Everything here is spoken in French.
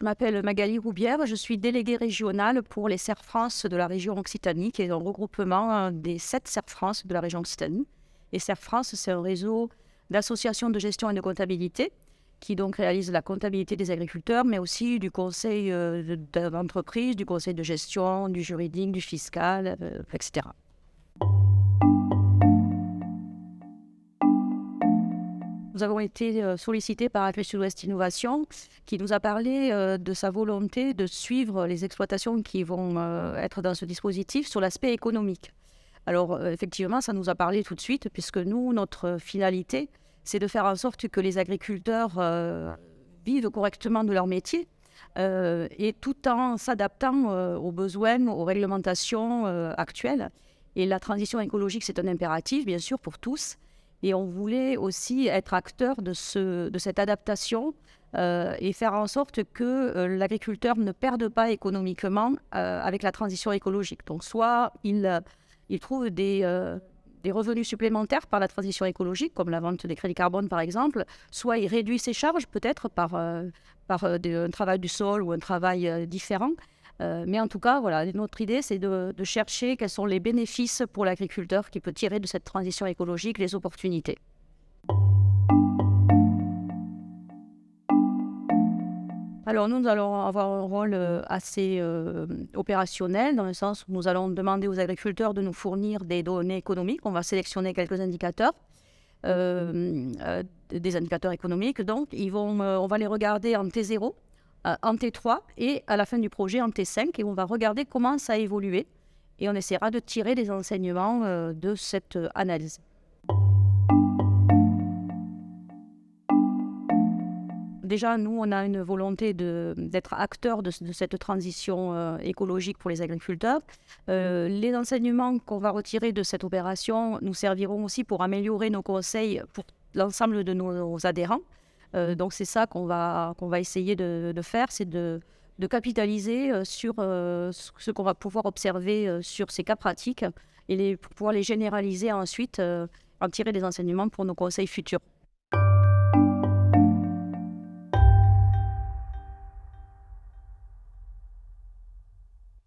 Je m'appelle Magali Roubière, je suis déléguée régionale pour les Serres France de la région Occitanie, qui est un regroupement des 7 Serres France de la région Occitanie. Et Serres France, c'est un réseau d'associations de gestion et de comptabilité qui donc réalise la comptabilité des agriculteurs, mais aussi du conseil d'entreprise, du conseil de gestion, du juridique, du fiscal, etc. Nous avons été sollicités par Agri Sud-Ouest Innovation qui nous a parlé de sa volonté de suivre les exploitations qui vont être dans ce dispositif sur l'aspect économique. Alors effectivement, ça nous a parlé tout de suite puisque nous, notre finalité, c'est de faire en sorte que les agriculteurs vivent correctement de leur métier et tout en s'adaptant aux besoins, aux réglementations actuelles. Et la transition écologique, c'est un impératif, bien sûr, pour tous. Et on voulait aussi être acteur de cette adaptation et faire en sorte que l'agriculteur ne perde pas économiquement avec la transition écologique. Donc soit il trouve des revenus supplémentaires par la transition écologique, comme la vente des crédits carbone par exemple, soit il réduit ses charges peut-être par un travail du sol ou un travail différent. Mais en tout cas, voilà, notre idée, c'est de chercher quels sont les bénéfices pour l'agriculteur qui peut tirer de cette transition écologique, les opportunités. Alors, nous allons avoir un rôle assez opérationnel, dans le sens où nous allons demander aux agriculteurs de nous fournir des données économiques. On va sélectionner quelques indicateurs, des indicateurs économiques. Donc, on va les regarder en T0. En T3 et à la fin du projet en T5 et on va regarder comment ça a évolué et on essaiera de tirer des enseignements de cette analyse. Déjà, nous, on a une volonté d'être acteurs de cette transition écologique pour les agriculteurs. Les enseignements qu'on va retirer de cette opération nous serviront aussi pour améliorer nos conseils pour l'ensemble de nos adhérents. Donc c'est ça qu'on va essayer de faire, c'est de capitaliser sur ce qu'on va pouvoir observer sur ces cas pratiques et pour pouvoir les généraliser ensuite, en tirer des enseignements pour nos conseils futurs.